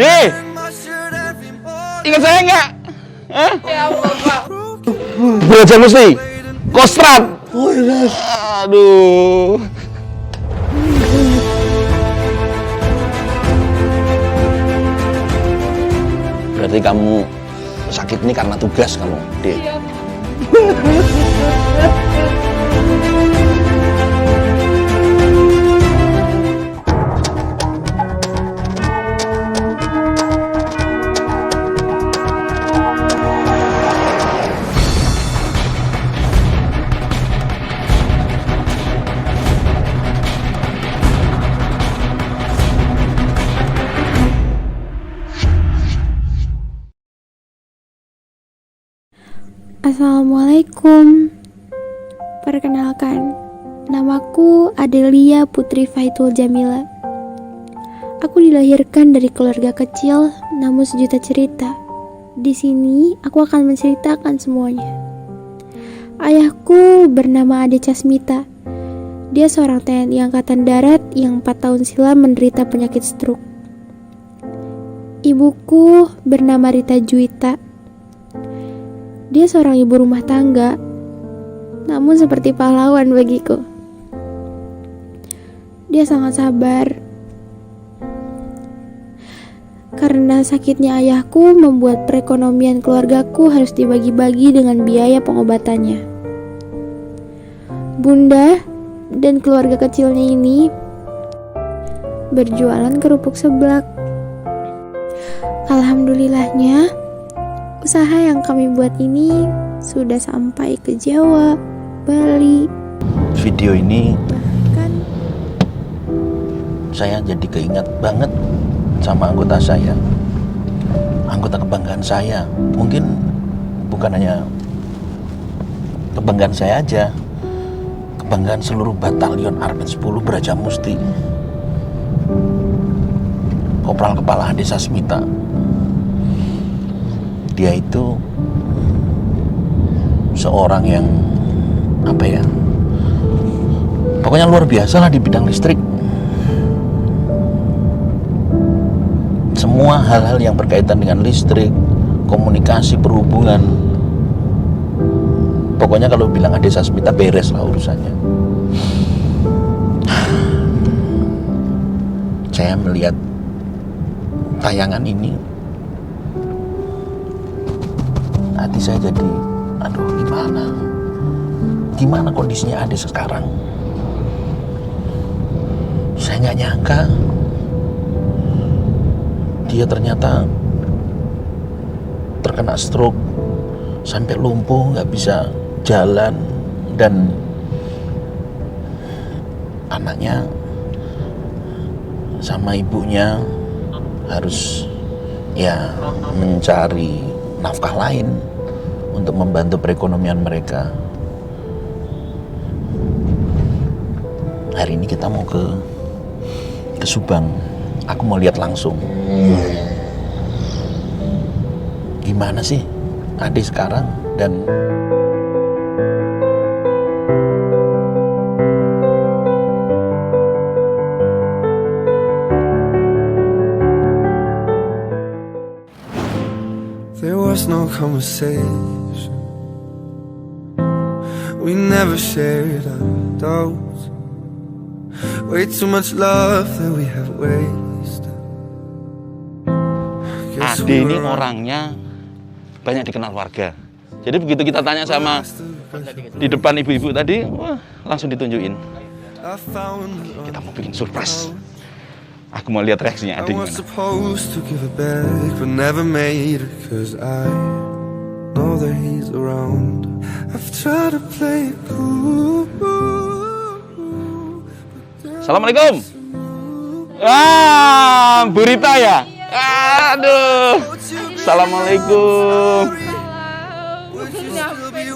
Deh, ingat saya nggak? Hah? Ya Allah, Pak. Belajar mesti kostrat. Oh iya. Aduh. Berarti kamu sakit ini karena tugas kamu, Deh. Iya. Assalamualaikum. Perkenalkan, namaku Adelia Putri Faitul Jamila. Aku dilahirkan dari keluarga kecil, namun sejuta cerita. Di sini aku akan menceritakan semuanya. Ayahku bernama Ade Casmita. Dia seorang TNI Angkatan Darat yang 4 tahun silam menderita penyakit stroke. Ibuku bernama Rita Juwita. Dia seorang ibu rumah tangga, namun seperti pahlawan bagiku. Dia sangat sabar. Karena sakitnya ayahku membuat perekonomian keluargaku harus dibagi-bagi dengan biaya pengobatannya. Bunda dan keluarga kecilnya ini berjualan kerupuk seblak. Alhamdulillahnya, usaha yang kami buat ini sudah sampai ke Jawa, Bali. Video ini Bahkan saya jadi keinget banget sama anggota saya, anggota kebanggaan saya. Mungkin bukan hanya kebanggaan saya aja, kebanggaan seluruh batalion Armet 10 Brajamusti. Kopral Kepala Ade Casmita. Dia itu seorang yang pokoknya luar biasa lah di bidang listrik. Semua hal-hal yang berkaitan dengan listrik, komunikasi, perhubungan, pokoknya kalau bilang Ade Casmita beres lah urusannya. Saya melihat tayangan ini, hati saya jadi, aduh, gimana kondisinya Ade sekarang. Saya nggak nyangka dia ternyata terkena stroke sampai lumpuh, nggak bisa jalan, dan anaknya sama ibunya harus mencari nafkah lain untuk membantu perekonomian mereka. Hari ini kita mau ke Subang. Aku mau lihat langsung gimana sih Ade sekarang. Dan There was no conversation. We never shared our doubts. Way too much love that we have wasted. Guess Ade ini we were orangnya banyak dikenal warga. Jadi begitu kita tanya sama di depan ibu-ibu tadi, wah, langsung ditunjukin. I found Kita mau bikin surprise. Aku mau lihat reaksinya I Ade was gimana. supposed to give it back, but never made it, 'cause I know that he's around. I've tried to play it cool. Assalamualaikum. Ah, Bu Rita ya? Aduh. Assalamualaikum.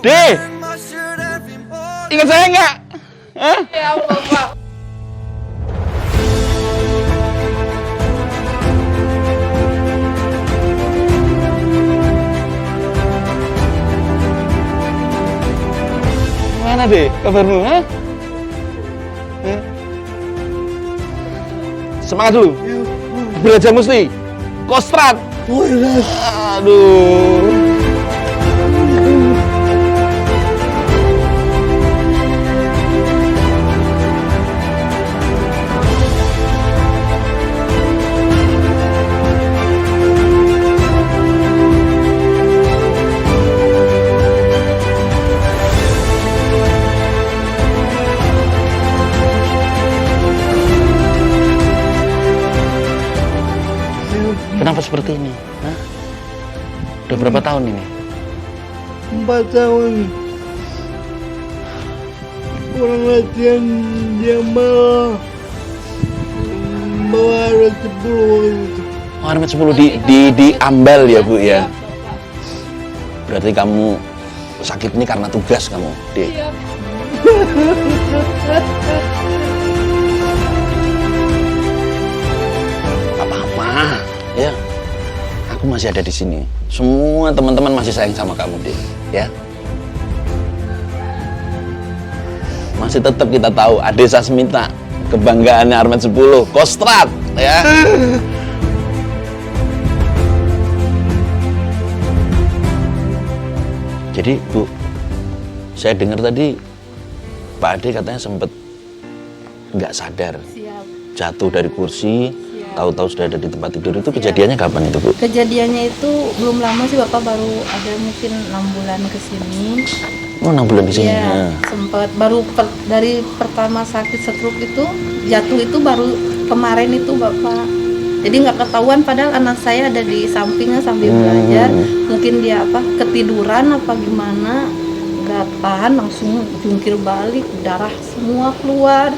Deh, ingat saya nggak? Hah? Ya Allah, Pak. Mana deh kabarmu? Hah? Semangat dulu. Belajar mesti Kostrad. Aduh. Kenapa seperti ini? Hah? Udah berapa tahun ini? 4 tahun. Kurang latihan dia malah bawa Armet 10. Oh, Armet 10 di Ambel ya Bu ya? Berarti kamu sakit ini karena tugas kamu, Dek? Iya. Apa-apa, ya. Aku masih ada di sini. Semua teman-teman masih sayang sama kamu, Dek, ya. Masih tetap kita tahu Ade Sasmita, kebanggaannya Armet 10, Kostrad, ya. Jadi Bu, saya dengar tadi Pak Ade katanya sempat nggak sadar, Siap. jatuh dari kursi, Siap. tahu-tahu sudah ada di tempat tidur. Itu kejadiannya kapan itu Bu? Kejadiannya itu belum lama sih, Bapak baru ada mungkin 6 bulan ke sini. Oh, 6 bulan di sini. Iya, Ya. sempat baru dari pertama sakit stroke itu jatuh itu baru kemarin itu Bapak. Jadi nggak ketahuan padahal anak saya ada di sampingnya sambil belajar. Mungkin dia ketiduran apa gimana, nggak tahan langsung jungkir balik, darah semua keluar.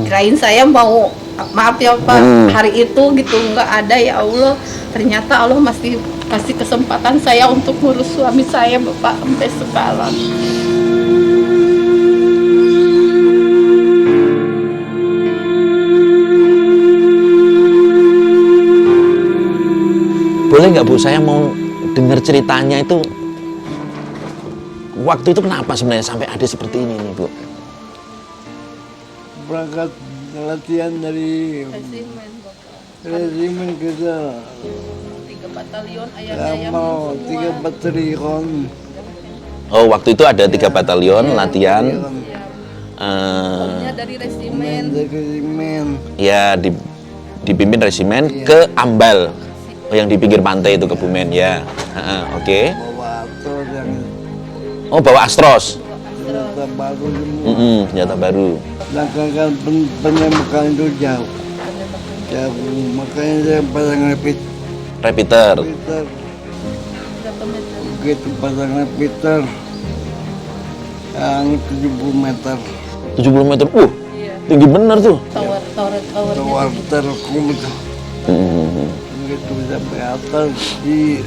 Kirain saya mau maaf ya Pak, hari itu gitu nggak ada, ya Allah. Ternyata Allah masih kasih kesempatan saya untuk ngurus suami saya Bapak sampai sekarang. Boleh nggak Bu, saya mau dengar ceritanya itu. Waktu itu kenapa sebenarnya sampai Ade seperti ini nih Bu? Berangkat latihan dari Resimen Bapak. resimen kita 3 batalion ayam-ayam. mau 3 batalion. Oh, waktu itu ada 3 batalion latihan. Pokoknya dari resimen. Dari resimen. Ya, dipimpin resimen ke Ambal. Oh, yang di pinggir pantai itu Kebumen ya. Oke. Bawa atur yang Oh, bawa Astros. senjata baru semua. Senjata baru. Sedangkan penembakan itu jauh. Makanya saya pasang Repeater. repeater. Berapa meter? Begitu pasang repeater yang 70 meter. 70 meter. Iya. Tinggi bener tuh. Towernya Tower begitu. terkum itu. Begitu sampai atas di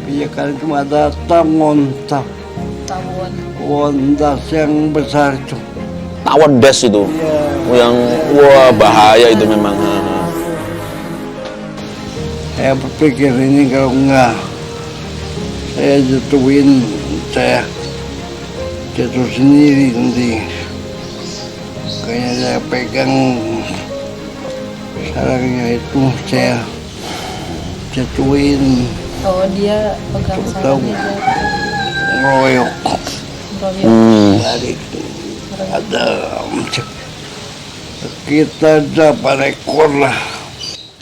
pijakan itu ada tawon das yang besar itu. Tawon das itu. Iya. Yang wah bahaya itu memang. Saya berpikir ini kalau enggak saya jatuh sendiri nanti. Kayaknya saya pegang sarangnya itu saya jatuhin Oh, dia pegang tahu sarangnya. ngeroyok balik. Ada sekitar 8 ekor lah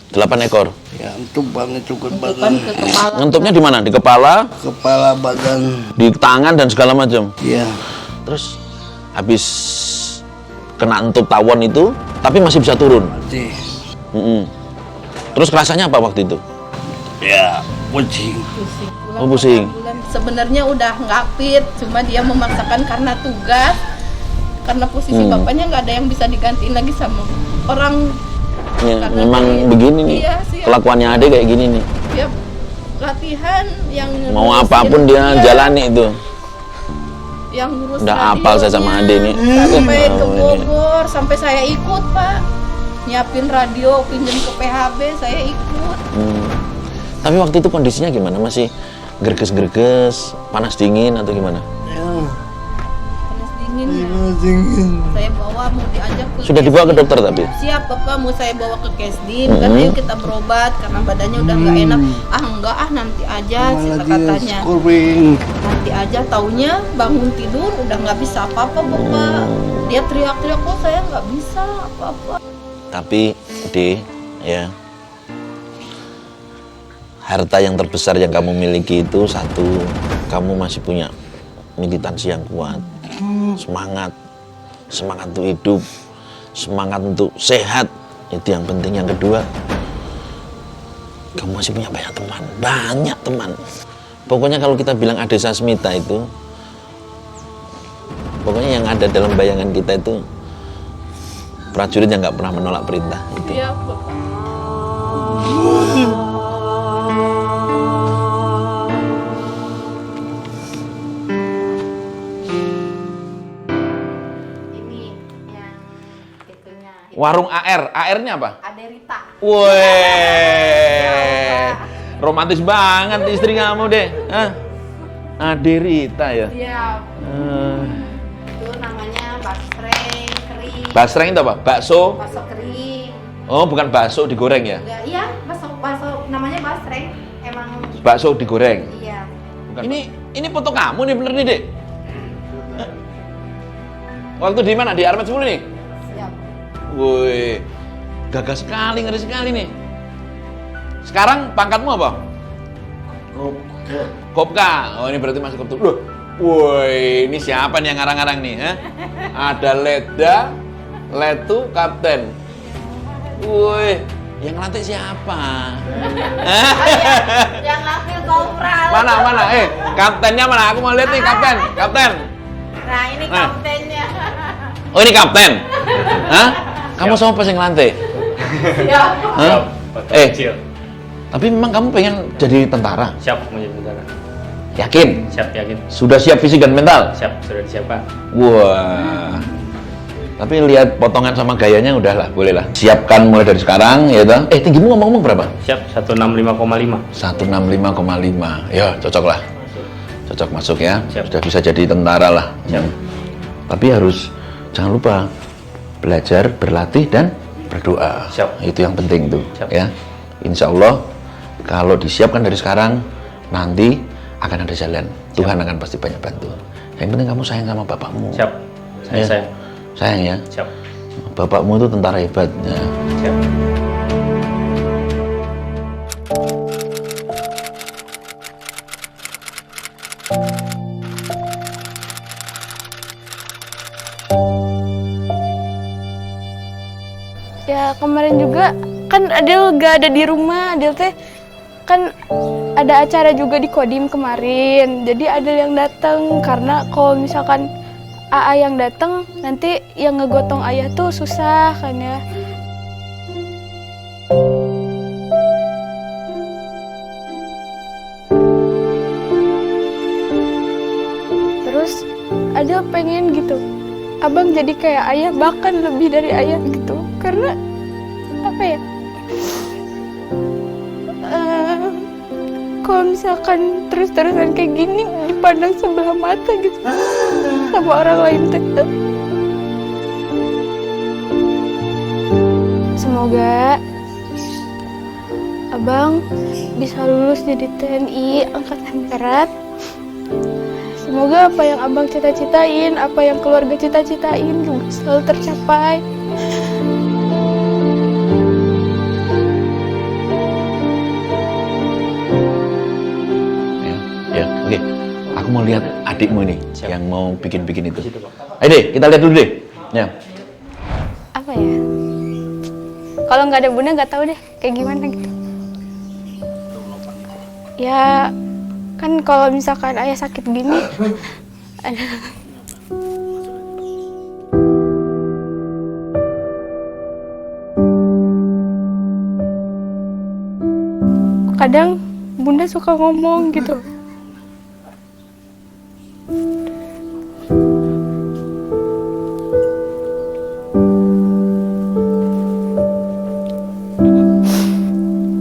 8 ekor. yang tumpang itu ke Depan badan, ke kepala. Ngentupnya di mana? Di kepala, kepala badan. di tangan dan segala macam. Ya, Terus habis kena entup tawon itu, tapi masih bisa turun. mati. Terus rasanya apa waktu itu? Ya, pusing. Pusing. Oh, pusing. 8 bulan. Sebenarnya udah nggak fit, cuma dia memaksakan karena tugas. Karena posisi bapaknya nggak ada yang bisa digantiin lagi sama orang. Ya, Karena memang dia- begini nih. Iya, siap. Kelakuannya Ade kayak gini nih. Dia latihan yang Mau ngurusin, apapun dia iya, jalani itu. yang ngurus Udah hafal saya sama Ade nih. sampai ke Oh, ini. Bogor, sampai saya ikut Pak, nyiapin radio, pinjam ke PHB, saya ikut. Tapi waktu itu kondisinya gimana? Masih gerges-gerges, panas dingin atau gimana? Ya, Panas dingin dinginnya. Dingin. Saya bawa mau diajak ke Sudah dibawa ke Kesdim. dokter tapi? Siap Bapak, mau saya bawa ke Kesdim kan, ayo kita berobat karena badannya udah nggak enak. Enggak nanti aja Malah dia katanya. scoring. Nanti aja, taunya bangun tidur udah nggak bisa apa-apa Bapak. Dia teriak-teriak, kok saya nggak bisa apa-apa. Tapi ya, harta yang terbesar yang kamu miliki itu satu, kamu masih punya militansi yang kuat, semangat untuk hidup, semangat untuk sehat, itu yang penting. Yang kedua, kamu masih punya banyak teman. Pokoknya kalau kita bilang Ade Sasmita itu, pokoknya yang ada dalam bayangan kita itu prajurit yang nggak pernah menolak perintah. Itu. Iya Bapak. Ini yang itunya. Warung AR-nya apa? Aderita. Weh, romantis banget istri kamu deh. Hah? Aderita ya? Iya. Itu namanya basreng kering. Basreng itu apa? Bakso? Bakso kering. Oh, bukan bakso digoreng ya? Enggak, iya, bakso namanya basreng. Emang Bakso digoreng. iya. Bukan. Ini foto kamu nih, bener nih, Dek? Hah? Waktu di mana? Di Armet 10 nih? Siap. Woi, gagah sekali, ngeri sekali nih. Sekarang pangkatmu apa? Kopka. Oh, ini berarti masih Kopka. Loh, woi, ini siapa nih yang ngarang-ngarang nih? Hah? Ada Leda, Letu, Kapten. Woi, yang ngelantik siapa? Yang ngambil kopral. Mana? Kaptennya mana? Aku mau lihat nih, kapten. Nah, ini kaptennya. Oh, ini kapten? Hah? Kamu sama pas yang ngelantik? Siap. Hah? Tapi memang kamu pengen jadi tentara? Siap menjadi tentara. Yakin? Siap, yakin. Sudah siap fisik dan mental? Siap, sudah disiapkan. Wah. Tapi lihat potongan sama gayanya udahlah, boleh lah. Siapkan mulai dari sekarang, ya toh. Tinggimu ngomong-ngomong berapa? Siap, 165,5. 165,5. Ya, cocok lah. Cocok masuk ya. Siap. Sudah bisa jadi tentara lah. Siap. Tapi harus jangan lupa belajar, berlatih dan berdoa. Siap. Itu yang penting tuh, Siap. ya. Insya Allah kalau disiapkan dari sekarang, nanti akan ada jalan. Tuhan akan pasti banyak bantu. Yang penting kamu sayang sama bapakmu. Siap. Ya. Saya. Sayang ya. Siap. Bapakmu itu tentara hebat. Ya. Siap. Ya kemarin juga kan Adel gak ada di rumah. Adel teh kan ada acara juga di Kodim kemarin. Jadi Adel yang datang karena kalau misalkan AA yang datang nanti yang ngegotong ayah tuh susah kan ya. Terus Adel pengen gitu abang jadi kayak ayah, bahkan lebih dari ayah gitu. Karena apa ya, kalau misalkan terus-terusan kayak gini dipandang sebelah mata gitu sama orang lain teh. Semoga abang bisa lulus jadi TNI Angkatan Darat. Semoga apa yang abang cita-citain, apa yang keluarga cita-citain juga selalu tercapai. Ya, oke. Aku mau lihat adikmu ini. Siap. Yang mau bikin-bikin itu. Situ, Pak. Ayo deh, kita lihat dulu deh. Ya. Apa ya? Kalau nggak ada bunda nggak tahu deh kayak gimana gitu. Ya kan kalau misalkan ayah sakit gini, kadang bunda suka ngomong gitu.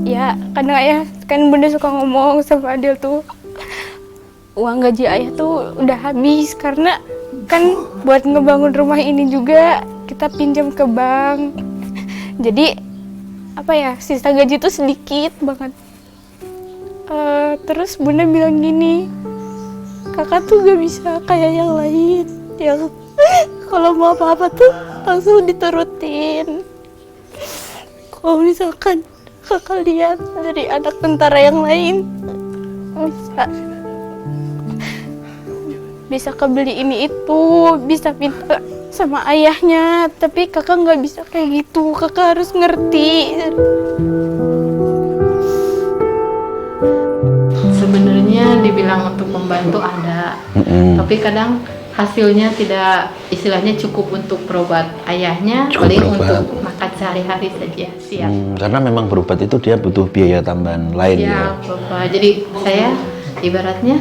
Ya kadang ayah kan bunda suka ngomong sama Adel tuh, uang gaji ayah tuh udah habis karena kan buat ngebangun rumah ini juga kita pinjam ke bank. Jadi apa ya, sisa gaji itu sedikit banget. Terus Bunda bilang gini, kakak tuh gak bisa kayak yang lain yang kalau mau apa-apa tuh langsung diturutin. Kalau misalkan kakak lihat dari anak tentara yang lain bisa kebeli ini itu, bisa minta sama ayahnya, tapi kakak nggak bisa kayak gitu. Kakak harus ngerti. Sebenarnya dibilang untuk membantu ada, tapi kadang hasilnya tidak, istilahnya cukup untuk berobat ayahnya, Cukup paling berobat. untuk makan sehari-hari saja siap. Karena memang berobat itu dia butuh biaya tambahan lain ya. Ya, Bapak. Jadi saya ibaratnya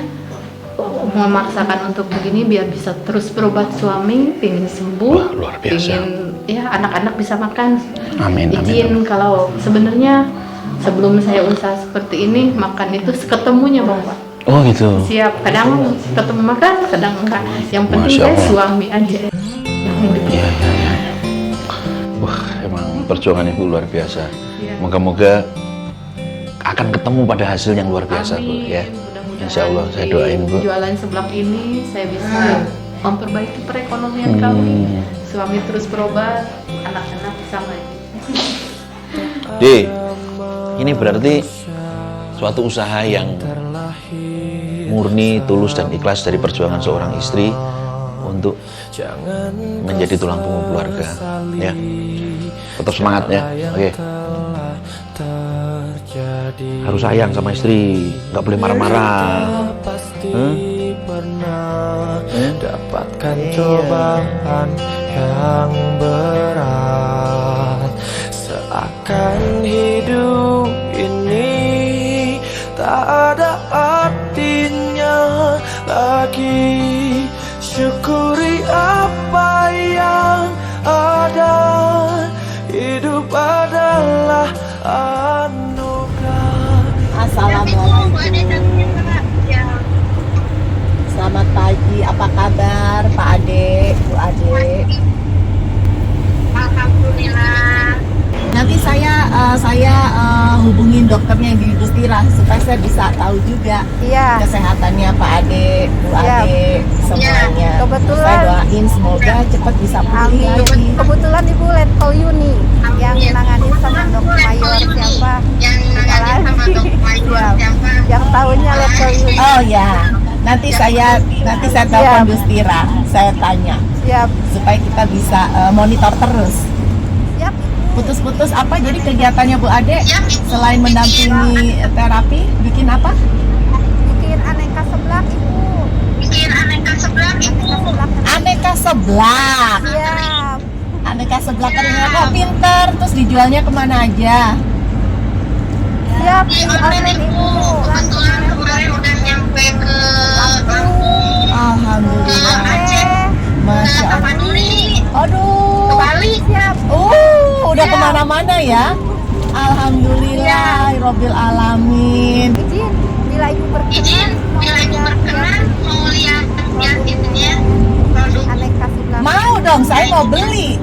memaksakan untuk begini biar bisa terus berobat suami, pingin sembuh, Wah, luar biasa. pingin ya anak-anak bisa makan. Amin, Izin kalau sebenarnya sebelum saya usaha seperti ini makan itu seketemunya Bapak. Oh gitu. Siap, kadang ketemu makan, kadang enggak. Yang penting Masya saya Allah. suami aja. Iya. Wah, emang perjuangan ibu luar biasa. Iya. Moga-moga akan ketemu pada hasil yang luar biasa Bu Amin. ya. Mudah-mudahan Insya Allah saya di doain Bu. Jualan seblak ini saya bisa memperbaiki perekonomian kami. Suami terus berobat, anak-anak bisa main. Di, ini berarti suatu usaha yang murni, tulus dan ikhlas dari perjuangan seorang istri untuk menjadi tulang punggung keluarga. Ya, tetap semangat ya. Oke. Harus sayang sama istri, nggak boleh marah-marah. Dapatkan cobaan yang berat, seakan hidup ini tak ada artinya lagi. Syukuri apa yang ada, hidup adalah anugerah. Assalamualaikum. Selamat pagi, apa kabar Pak Ade, Bu Ade? Alhamdulillah. Nanti saya hubungin dokternya di Gustira supaya saya bisa tahu juga Iya. kesehatannya Pak Ade, Bu Iya. Ade, semuanya. Kebetulan. Saya doain semoga cepat bisa pulih lagi. Kebetulan Ibu Letkol Yuni yang nanganin sama dokter mayor siapa? Yang nanganin sama dokter mayor Siap. siapa? Yang tahunya Letkol Yuni. Oh ya, nanti saya telepon Gustira, saya tanya Siap. supaya kita bisa monitor terus. Siap. Putus-putus apa jadi kegiatannya Bu Ade selain mendampingi terapi bikin apa? Bikin aneka seblak Ibu. Bikin aneka seblak ibu. Aneka seblak. Siap. Aneka seblak kok pinter, terus dijualnya kemana aja? Siap. Di Di online online ibu. Ibu. Kebetulan kemarin udah nyampe ke Lampung, Alhamdulillah, Aceh, Masya ke Allah. Maduri, ke Aduh, Bali. Siap. udah kemana-mana ya? Alhamdulillah, Robbil Alamin. Izin bila Ibu berkenan. Izin, bila ibu berkenan mau lihat itunya produk. Aneka seblak. Mau dong, saya mau beli.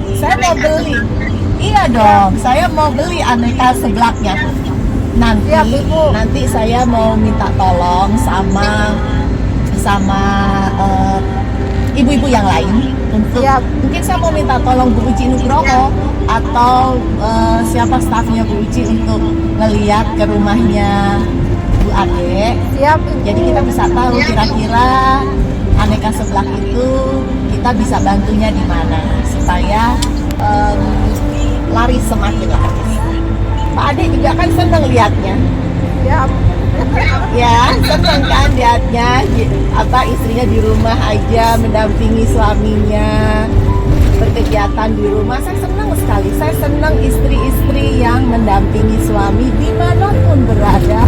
Iya dong, saya mau beli aneka seblaknya. Siap, Ibu. Nanti saya mau minta tolong sama ibu-ibu yang lain untuk Siap. mungkin saya mau minta tolong Bu Uci Nugroho atau siapa stafnya Bu Uci untuk ngeliat ke rumahnya Bu Ade. Siap Ibu. Jadi kita bisa tahu kira-kira aneka seblak itu kita bisa bantunya di mana supaya laris semakin laris. Pak Ade juga kan seneng liatnya. Siap. Ya, seneng kan liatnya istrinya di rumah aja mendampingi suaminya berkegiatan di rumah. Saya senang sekali. Saya senang istri-istri yang mendampingi suami dimanapun berada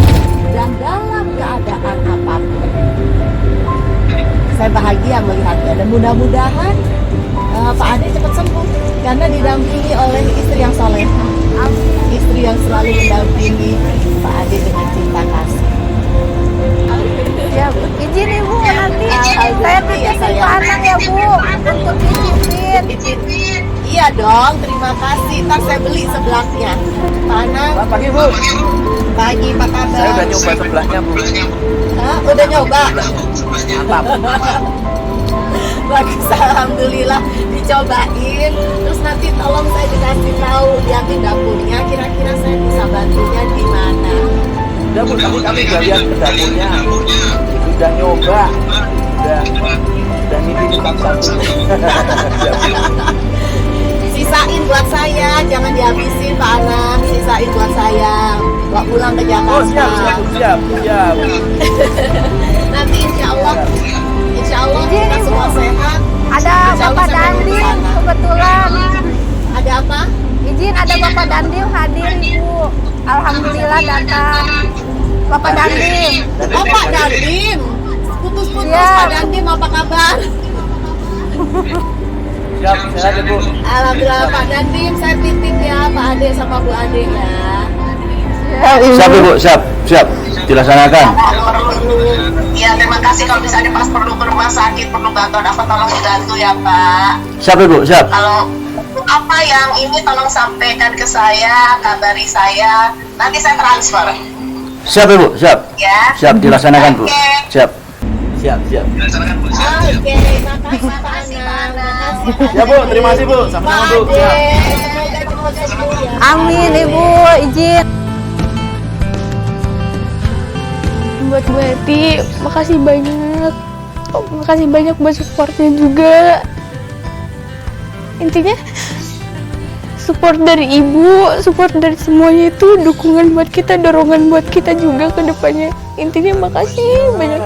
dan dalam keadaan apapun. Saya bahagia melihatnya dan mudah-mudahan Pak Ade cepat sembuh karena didampingi oleh istri yang soleha, istri yang selalu mendampingi Pak Ade dengan cinta kasih. Siap. Izin Ibu nanti saya Iya, titipin sayang. ke anak ya ya Bu untuk dicicipin. Iya dong, terima kasih. Ntar saya beli sebelahnya. Pak Anang. Pagi Bu. Pagi, apa kabar? Saya udah nyoba sebelahnya Bu. Hah? Udah nyoba? Mantap. Bagus, alhamdulillah dicobain. Terus nanti tolong saya dikasih tahu di dapurnya. Kira-kira saya bisa bantunya di mana? Udah Bu, tadi kami udah lihat ke dapurnya. Udah nyoba. Udah ngikutin satu. Sisain buat saya, jangan dihabisin Pak Anang. Sisain buat saya. Bawa pulang ke Jakarta. Oh siap. Nanti insya Allah kita semua sehat. Ada Insya Allah Bapak saya balik ke Dandim sana. kebetulan. Ada apa? Izin ada Bapak Dandim hadir Ibu. Alhamdulillah datang. Bapak Dandim. Oh Pak Dandim. Putus-putus Iya. Pak Dandim, apa kabar? Siap, sehat ya Bu. Alhamdulillah Pak Dandim, saya titip ya Pak Ade sama Bu Ade ya. Siap Bu, siap. Dilaksanakan. Iya, terima kasih kalau misalnya pas perlu ke rumah sakit, perlu bantuan apa tolong dibantu ya Pak. Siap Bu, siap. Kalau apa yang ini tolong sampaikan ke saya, kabari saya, nanti saya transfer. Siap Bu, siap. Ya. Siap dilaksanakan Bu. Oke. Siap. Siap. Oke, makasih Pak Anang. Ya Bu, terima kasih Bu. Sama-sama Bu. Pak Ade, Siap. semoga cepat sembuh ya. Amin Ibu, izin. Buat Bu Eti, makasih banyak. Makasih banyak buat supportnya juga. Intinya support dari ibu, support dari semuanya itu dukungan buat kita, dorongan buat kita juga ke depannya. Intinya makasih banyak.